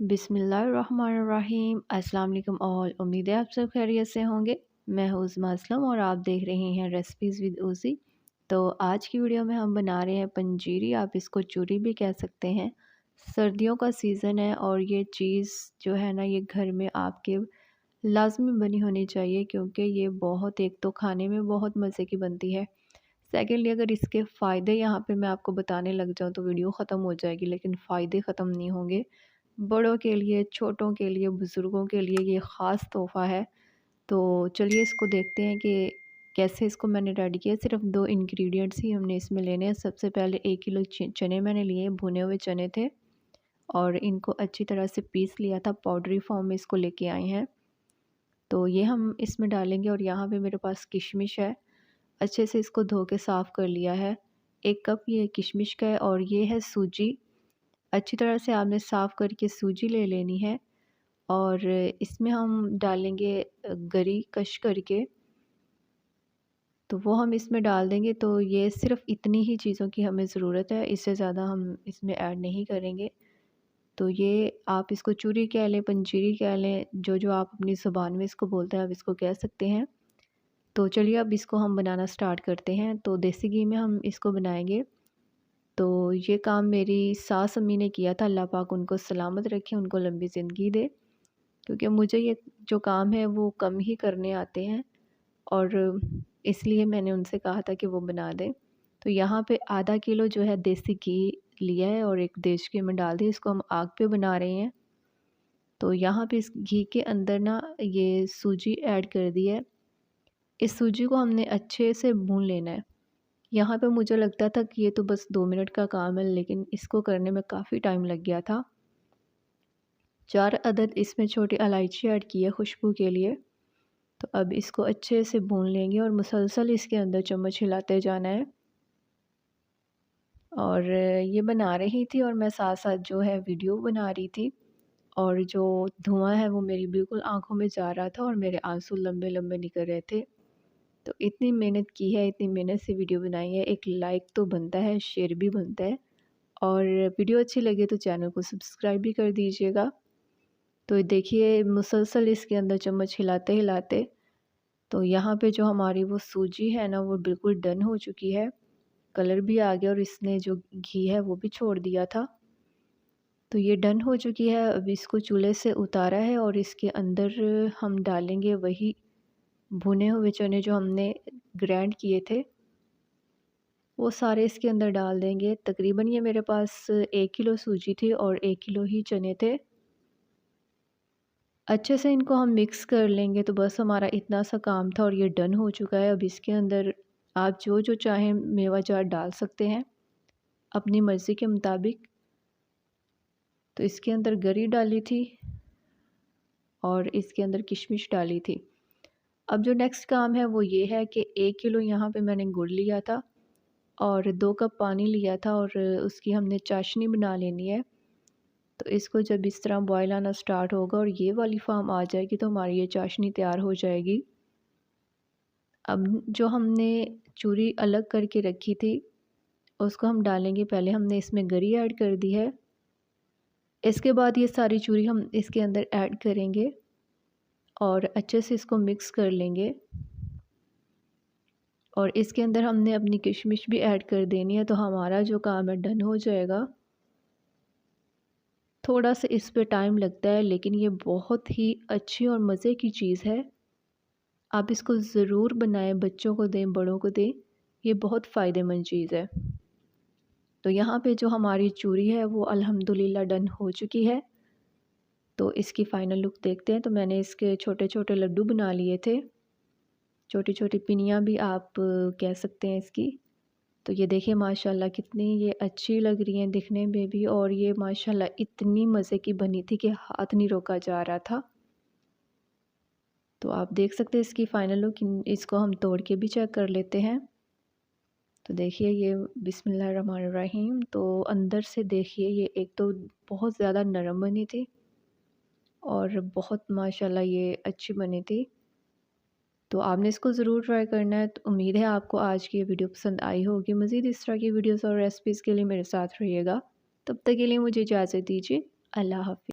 बिस्मिल्लाहिर्रहमानिर्रहीम। अस्सलाम वालेकुम ऑल। उम्मीद है आप सब खैरियत से होंगे। मैं हूँ उज़्मा असलम और आप देख रहे हैं रेसिपीज़ विद उज़ी। तो आज की वीडियो में हम बना रहे हैं पंजीरी, आप इसको चूरी भी कह सकते हैं। सर्दियों का सीज़न है और ये चीज़ जो है ना, ये घर में आपके लाज़मी बनी होनी चाहिए, क्योंकि ये बहुत, एक तो खाने में बहुत मज़े की बनती है। सेकेंडली, अगर इसके फ़ायदे यहाँ पे मैं आपको बताने लग जाऊँ तो वीडियो ख़त्म हो जाएगी, लेकिन फ़ायदे ख़त्म नहीं होंगे। बड़ों के लिए, छोटों के लिए, बुज़ुर्गों के लिए ये ख़ास तोहफ़ा है। तो चलिए इसको देखते हैं कि कैसे इसको मैंने रेडी किया। सिर्फ 2 इंग्रेडिएंट्स ही हमने इसमें लेने हैं। सबसे पहले 1 किलो चने मैंने लिए, भुने हुए चने थे और इनको अच्छी तरह से पीस लिया था, पाउडरी फॉर्म में इसको लेके आए हैं। तो ये हम इसमें डालेंगे और यहाँ पे मेरे पास किशमिश है, अच्छे से इसको धो के साफ़ कर लिया है। 1 कप ये किशमिश का है और ये है सूजी। अच्छी तरह से आपने साफ़ करके सूजी ले लेनी है और इसमें हम डालेंगे गरी कश करके, तो वो हम इसमें डाल देंगे। तो ये सिर्फ़ इतनी ही चीज़ों की हमें ज़रूरत है, इससे ज़्यादा हम इसमें ऐड नहीं करेंगे। तो ये आप इसको चूरी कह लें, पंजीरी कह लें, जो आप अपनी ज़ुबान में इसको बोलते हैं आप इसको कह सकते हैं। तो चलिए अब इसको हम बनाना स्टार्ट करते हैं। तो देसी घी में हम इसको बनाएंगे। तो ये काम मेरी सास अम्मी ने किया था, अल्लाह पाक उनको सलामत रखे, उनको लंबी ज़िंदगी दे, क्योंकि मुझे ये जो काम है वो कम ही करने आते हैं और इसलिए मैंने उनसे कहा था कि वो बना दें। तो यहाँ पे आधा किलो जो है देसी घी लिया है और एक देश घी में डाल दिया, इसको हम आग पे बना रहे हैं। तो यहाँ पे इस घी के अंदर ना ये सूजी ऐड कर दी है। इस सूजी को हमने अच्छे से भून लेना है। यहाँ पे मुझे लगता था कि ये तो बस 2 मिनट का काम है, लेकिन इसको करने में काफ़ी टाइम लग गया था। 4 अदद इसमें छोटी इलायची ऐड की है खुशबू के लिए। तो अब इसको अच्छे से भून लेंगे और मुसलसल इसके अंदर चम्मच हिलाते जाना है। और ये बना रही थी और मैं साथ-साथ जो है वीडियो बना रही थी और जो धुआँ है वो मेरी बिल्कुल आँखों में जा रहा था और मेरे आँसू लंबे-लंबे निकल रहे थे। तो इतनी मेहनत की है, इतनी मेहनत से वीडियो बनाई है, एक लाइक तो बनता है, शेयर भी बनता है और वीडियो अच्छी लगे तो चैनल को सब्सक्राइब भी कर दीजिएगा। तो देखिए मुसलसल इसके अंदर चम्मच हिलाते-हिलाते तो यहाँ पे जो हमारी वो सूजी है ना, वो बिल्कुल डन हो चुकी है। कलर भी आ गया और इसने जो घी है वो भी छोड़ दिया था। तो ये डन हो चुकी है। अब इसको चूल्हे से उतारा है और इसके अंदर हम डालेंगे वही भुने हुए चने जो हमने ग्राइंड किए थे, वो सारे इसके अंदर डाल देंगे। तकरीबन ये मेरे पास 1 किलो सूजी थी और 1 किलो ही चने थे। अच्छे से इनको हम मिक्स कर लेंगे, तो बस हमारा इतना सा काम था और ये डन हो चुका है। अब इसके अंदर आप जो चाहें मेवा जात डाल सकते हैं अपनी मर्ज़ी के मुताबिक। तो इसके अंदर गरी डाली थी और इसके अंदर किशमिश डाली थी। अब जो नेक्स्ट काम है वो ये है कि 1 किलो यहाँ पे मैंने गुड़ लिया था और 2 कप पानी लिया था और उसकी हमने चाशनी बना लेनी है। तो इसको जब इस तरह बॉयल आना स्टार्ट होगा और ये वाली फ़ॉर्म आ जाएगी तो हमारी ये चाशनी तैयार हो जाएगी। अब जो हमने चूरी अलग करके रखी थी उसको हम डालेंगे। पहले हमने इसमें गरी ऐड कर दी है, इसके बाद ये सारी चूरी हम इसके अंदर ऐड करेंगे और अच्छे से इसको मिक्स कर लेंगे। और इसके अंदर हमने अपनी किशमिश भी ऐड कर देनी है, तो हमारा जो काम है डन हो जाएगा। थोड़ा सा इस पे टाइम लगता है, लेकिन ये बहुत ही अच्छी और मज़े की चीज़ है। आप इसको ज़रूर बनाएं, बच्चों को दें, बड़ों को दें, ये बहुत फ़ायदेमंद चीज़ है। तो यहाँ पे जो हमारी चूरी है वो अल्हम्दुलिल्लाह डन हो चुकी है। तो इसकी फ़ाइनल लुक देखते हैं। तो मैंने इसके छोटे-छोटे लड्डू बना लिए थे, छोटी-छोटी पिनियाँ भी आप कह सकते हैं इसकी। तो ये देखिए माशाल्लाह कितनी ये अच्छी लग रही हैं दिखने में भी, और ये माशाल्लाह इतनी मज़े की बनी थी कि हाथ नहीं रोका जा रहा था। तो आप देख सकते हैं इसकी फ़ाइनल लुक। इसको हम तोड़ के भी चेक कर लेते हैं। तो देखिए ये बिस्मिल्लाहिर्रहमानिर्रहीम, तो अंदर से देखिए ये एक तो बहुत ज़्यादा नरम बनी थी और बहुत माशाल्लाह ये अच्छी बनी थी। तो आपने इसको ज़रूर ट्राई करना है। तो उम्मीद है आपको आज की ये वीडियो पसंद आई होगी। मज़ीद इस तरह की वीडियोस और रेसिपीज़ के लिए मेरे साथ रहिएगा। तब तक के लिए मुझे इजाज़त दीजिए। अल्लाह हाफ़िज़।